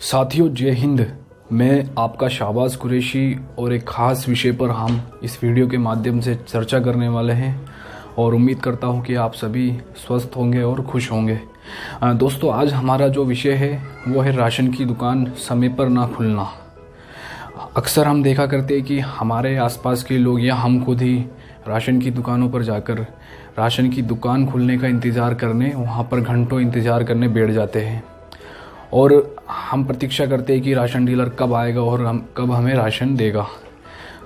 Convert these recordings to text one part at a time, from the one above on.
साथियों, जय हिंद। मैं आपका शाहबाज कुरैशी और एक ख़ास विषय पर हम इस वीडियो के माध्यम से चर्चा करने वाले हैं और उम्मीद करता हूं कि आप सभी स्वस्थ होंगे और खुश होंगे। दोस्तों, आज हमारा जो विषय है वो है राशन की दुकान समय पर ना खुलना। अक्सर हम देखा करते हैं कि हमारे आसपास के लोग या हम खुद ही राशन की दुकानों पर जाकर राशन की दुकान खुलने का इंतज़ार करने वहाँ पर घंटों इंतज़ार करने बैठ जाते हैं और हम प्रतीक्षा करते हैं कि राशन डीलर कब आएगा और कब हमें राशन देगा।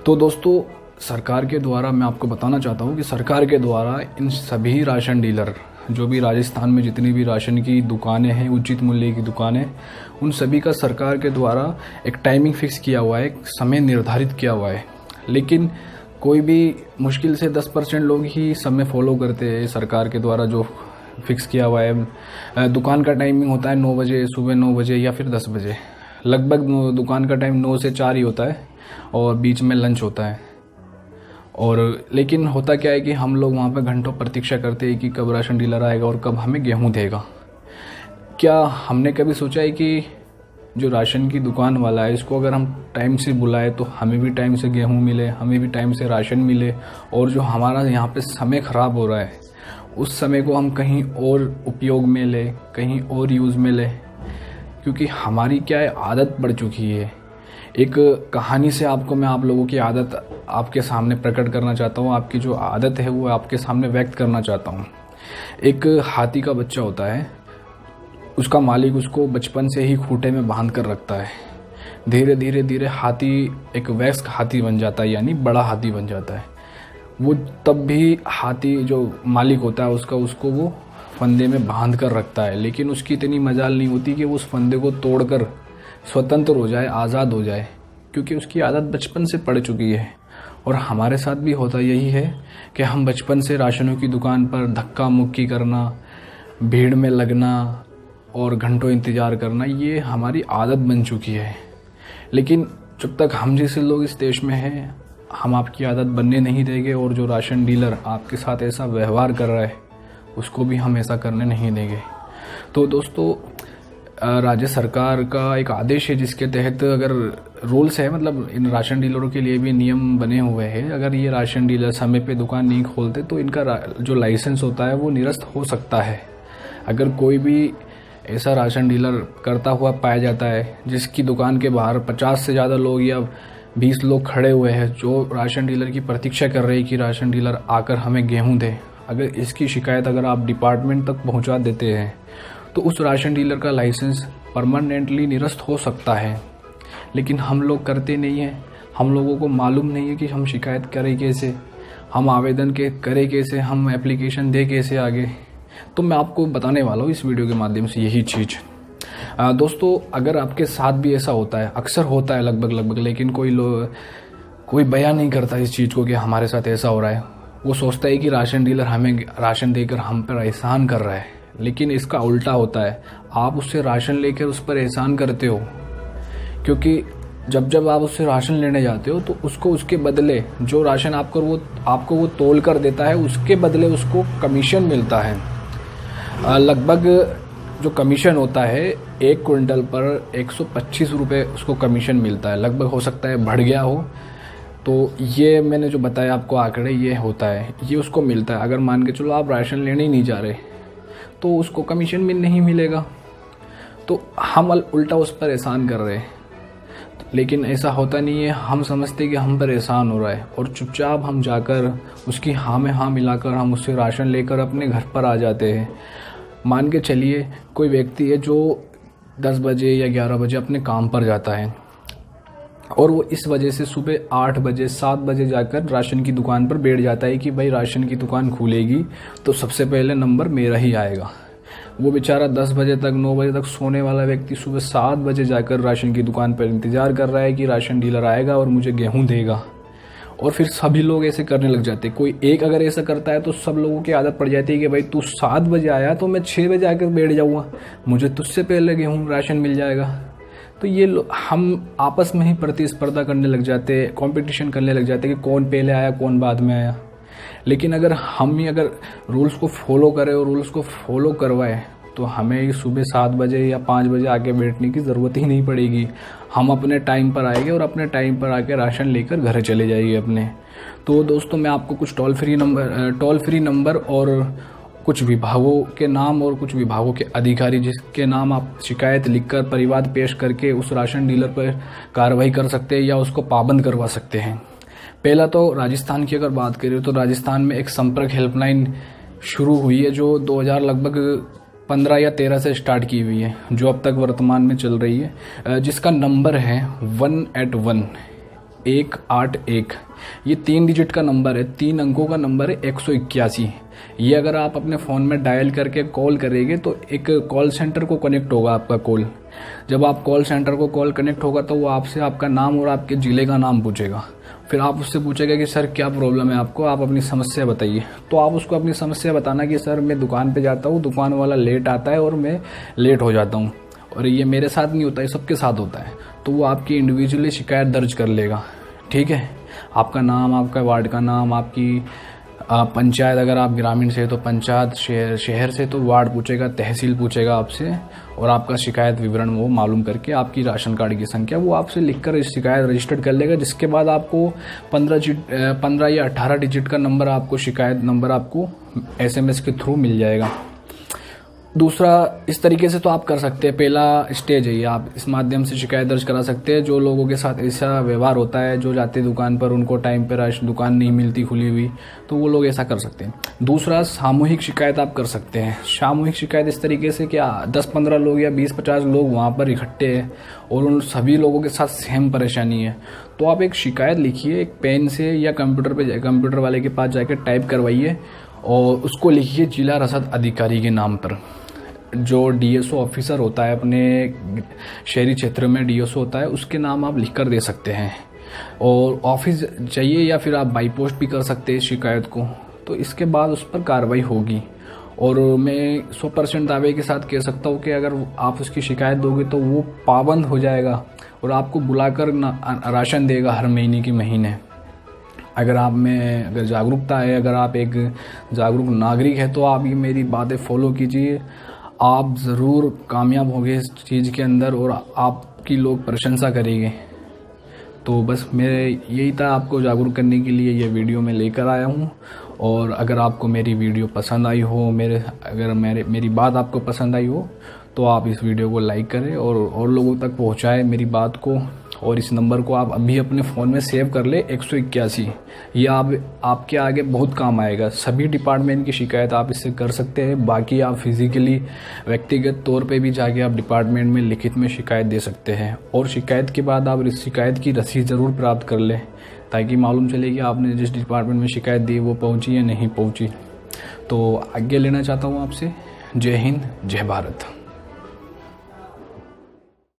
तो दोस्तों, सरकार के द्वारा मैं आपको बताना चाहता हूँ कि सरकार के द्वारा इन सभी राशन डीलर, जो भी राजस्थान में जितनी भी राशन की दुकानें हैं, उचित मूल्य की दुकानें, उन सभी का सरकार के द्वारा एक टाइमिंग फिक्स किया हुआ है, एक समय निर्धारित किया हुआ है। लेकिन कोई भी मुश्किल से 10% लोग ही समय फॉलो करते हैं सरकार के द्वारा जो फिक्स किया हुआ है। दुकान का टाइमिंग होता है 9 बजे, सुबह 9 बजे या फिर 10 बजे। लगभग दुकान का टाइम 9 से 4 ही होता है और बीच में लंच होता है। और लेकिन होता क्या है कि हम लोग वहाँ पर घंटों प्रतीक्षा करते हैं कि कब राशन डीलर आएगा और कब हमें गेहूँ देगा। क्या हमने कभी सोचा है कि जो राशन की दुकान वाला है, इसको अगर हम टाइम से बुलाए तो हमें भी टाइम से गेहूँ मिले, हमें भी टाइम से राशन मिले, और जो हमारा यहाँ पे समय ख़राब हो रहा है उस समय को हम कहीं और उपयोग में ले, कहीं और यूज़ में ले। क्योंकि हमारी क्या है, आदत बढ़ चुकी है। एक कहानी से मैं आप लोगों की आदत आपके सामने प्रकट करना चाहता हूँ। आपकी जो आदत है वो आपके सामने व्यक्त करना चाहता हूँ। एक हाथी का बच्चा होता है, उसका मालिक उसको बचपन से ही खूंटे में बांध कर रखता है। धीरे धीरे धीरे हाथी एक वयस्क हाथी बन जाता है, यानी बड़ा हाथी बन जाता है। वो तब भी हाथी जो मालिक होता है उसको वो फंदे में बांध कर रखता है, लेकिन उसकी इतनी मजाल नहीं होती कि वो उस फंदे को तोड़कर स्वतंत्र हो जाए, आज़ाद हो जाए, क्योंकि उसकी आदत बचपन से पड़ चुकी है। और हमारे साथ भी होता यही है कि हम बचपन से राशनों की दुकान पर धक्का मुक्की करना, भीड़ में लगना और घंटों इंतज़ार करना, ये हमारी आदत बन चुकी है। लेकिन जब तक हम जैसे लोग इस देश में हैं, हम आपकी आदत बनने नहीं देंगे, और जो राशन डीलर आपके साथ ऐसा व्यवहार कर रहा है उसको भी हम ऐसा करने नहीं देंगे। तो दोस्तों, राज्य सरकार का एक आदेश है जिसके तहत अगर रूल्स है, मतलब इन राशन डीलरों के लिए भी नियम बने हुए हैं। अगर ये राशन डीलर समय पे दुकान नहीं खोलते तो इनका जो लाइसेंस होता है वो निरस्त हो सकता है। अगर कोई भी ऐसा राशन डीलर करता हुआ पाया जाता है जिसकी दुकान के बाहर 50 से ज़्यादा लोग या 20 लोग खड़े हुए हैं जो राशन डीलर की प्रतीक्षा कर रहे हैं कि राशन डीलर आकर हमें गेहूं दे, अगर इसकी शिकायत अगर आप डिपार्टमेंट तक पहुंचा देते हैं तो उस राशन डीलर का लाइसेंस परमानेंटली निरस्त हो सकता है। लेकिन हम लोग करते नहीं हैं। हम लोगों को मालूम नहीं है कि हम शिकायत करें कैसे, हम आवेदन करें कैसे, हम एप्लीकेशन दे कैसे आगे। तो मैं आपको बताने वाला हूँ इस वीडियो के माध्यम से यही चीज़। दोस्तों, अगर आपके साथ भी ऐसा होता है, अक्सर होता है लगभग, लेकिन कोई बयान नहीं करता इस चीज़ को कि हमारे साथ ऐसा हो रहा है। वो सोचता है कि राशन डीलर हमें राशन देकर हम पर एहसान कर रहा है, लेकिन इसका उल्टा होता है। आप उससे राशन लेकर उस पर एहसान करते हो, क्योंकि जब आप उससे राशन लेने जाते हो तो उसको उसके बदले जो राशन आपको वो तोल कर देता है, उसके बदले उसको कमीशन मिलता है। लगभग जो कमीशन होता है 1 क्विंटल पर 125 रुपये उसको कमीशन मिलता है। लगभग हो सकता है बढ़ गया हो, तो ये मैंने जो बताया आपको आंकड़े, ये होता है, ये उसको मिलता है। अगर मान के चलो आप राशन लेने ही नहीं जा रहे तो उसको कमीशन भी नहीं मिलेगा। तो हम उल्टा उस पर एहसान कर रहे हैं, लेकिन ऐसा होता नहीं है। हम समझते कि हम पर एहसान हो रहा है और चुपचाप हम जाकर उसकी हाँ में हाँ मिलाकर हम उससे राशन लेकर अपने घर पर आ जाते हैं। मान के चलिए कोई व्यक्ति है जो 10 बजे या 11 बजे अपने काम पर जाता है और वो इस वजह से सुबह 8 बजे 7 बजे जाकर राशन की दुकान पर बैठ जाता है कि भाई राशन की दुकान खुलेगी तो सबसे पहले नंबर मेरा ही आएगा। वो बेचारा 10 बजे तक 9 बजे तक सोने वाला व्यक्ति सुबह 7 बजे जाकर राशन की दुकान पर इंतज़ार कर रहा है कि राशन डीलर आएगा और मुझे गेहूँ देगा। और फिर सभी लोग ऐसे करने लग जाते हैं। कोई एक अगर ऐसा करता है तो सब लोगों की आदत पड़ जाती है कि भाई तू 7 बजे आया तो मैं 6 बजे आकर बैठ जाऊँगा, मुझे तुझसे पहले गेहूँ राशन मिल जाएगा। तो ये हम आपस में ही प्रतिस्पर्धा करने लग जाते हैं, कंपटीशन करने लग जाते हैं कि कौन पहले आया कौन बाद में आया। लेकिन अगर हम ही अगर रूल्स को फॉलो करें और रूल्स को फॉलो करवाएं तो हमें सुबह 7 बजे या 5 बजे आके बैठने की ज़रूरत ही नहीं पड़ेगी। हम अपने टाइम पर आएंगे और अपने टाइम पर आके राशन लेकर घर चले जाइए अपने। तो दोस्तों, मैं आपको कुछ टोल फ्री नंबर और कुछ विभागों के नाम और कुछ विभागों के अधिकारी जिसके नाम आप शिकायत लिखकर परिवाद पेश करके उस राशन डीलर पर कार्रवाई कर सकते हैं या उसको पाबंद करवा सकते हैं। पहला तो राजस्थान की अगर बात करें तो राजस्थान में एक संपर्क हेल्पलाइन शुरू हुई है जो 2000 लगभग 15 या 13 से स्टार्ट की हुई है, जो अब तक वर्तमान में चल रही है, जिसका नंबर है 181 181। ये 3 डिजिट का नंबर है, 3 अंकों का नंबर है 181। ये अगर आप अपने फ़ोन में डायल करके कॉल करेंगे तो एक कॉल सेंटर को कनेक्ट होगा आपका कॉल। जब आप कॉल सेंटर को कॉल कनेक्ट होगा तो वो आपसे आपका नाम और आपके ज़िले का नाम पूछेगा। फिर आप उससे पूछेगा कि सर क्या प्रॉब्लम है आपको, आप अपनी समस्या बताइए। तो आप उसको अपनी समस्या बताना कि सर मैं दुकान पे जाता हूँ, दुकान वाला लेट आता है और मैं लेट हो जाता हूँ, और ये मेरे साथ नहीं होता है, सबके साथ होता है। तो वो आपकी इंडिविजुअली शिकायत दर्ज कर लेगा। ठीक है, आपका नाम, आपका वार्ड का नाम, आपकी पंचायत, अगर आप ग्रामीण से तो पंचायत, शहर से तो वार्ड पूछेगा, तहसील पूछेगा आपसे, और आपका शिकायत विवरण वो मालूम करके आपकी राशन कार्ड की संख्या वो आपसे लिखकर शिकायत रजिस्टर्ड कर लेगा। जिसके बाद आपको 15 या 18 डिजिट का नंबर, आपको शिकायत नंबर आपको SMS के थ्रू मिल जाएगा। दूसरा, इस तरीके से तो आप कर सकते हैं, पहला स्टेज है ये, आप इस माध्यम से शिकायत दर्ज करा सकते हैं। जो लोगों के साथ ऐसा व्यवहार होता है, जो जाते दुकान पर उनको टाइम पर राशन दुकान नहीं मिलती खुली हुई, तो वो लोग ऐसा कर सकते हैं। दूसरा, सामूहिक शिकायत आप कर सकते हैं। सामूहिक शिकायत इस तरीके से कि 10-15 लोग या 20-50 लोग वहाँ पर इकट्ठे हैं और उन सभी लोगों के साथ सेम परेशानी है, तो आप एक शिकायत लिखिए, एक पेन से या कंप्यूटर वाले के पास जाकर टाइप करवाइए और उसको लिखिए जिला रसद अधिकारी के नाम पर। जो DSO ऑफिसर होता है अपने शहरी क्षेत्र में, DSO होता है, उसके नाम आप लिखकर दे सकते हैं। और ऑफिस चाहिए या फिर आप बाई पोस्ट भी कर सकते हैं शिकायत को। तो इसके बाद उस पर कार्रवाई होगी, और मैं 100% दावे के साथ कह सकता हूँ कि अगर आप उसकी शिकायत दोगे तो वो पाबंद हो जाएगा और आपको बुलाकर राशन देगा हर महीने के महीने। अगर आप में अगर जागरूकता है, अगर आप एक जागरूक नागरिक है, तो आप ये मेरी बातें फॉलो कीजिए। आप ज़रूर कामयाब होंगे इस चीज़ के अंदर और आपकी लोग प्रशंसा करेंगे। तो बस मेरे यही था, आपको जागरूक करने के लिए ये वीडियो मैं लेकर आया हूँ। और अगर आपको मेरी वीडियो पसंद आई हो, मेरी बात आपको पसंद आई हो, तो आप इस वीडियो को लाइक करें और लोगों तक पहुँचाएं मेरी बात को। और इस नंबर को आप अभी अपने फ़ोन में सेव कर ले, 181। ये आपके आगे बहुत काम आएगा। सभी डिपार्टमेंट की शिकायत आप इससे कर सकते हैं। बाकी आप फिजिकली व्यक्तिगत तौर पे भी जाके आप डिपार्टमेंट में लिखित में शिकायत दे सकते हैं। और शिकायत के बाद आप इस शिकायत की रसीद ज़रूर प्राप्त कर लें, ताकि मालूम चले कि आपने जिस डिपार्टमेंट में शिकायत दी वो पहुँची या नहीं पहुँची। तो आज्ञा लेना चाहता हूँ आपसे। जय हिंद, जय भारत।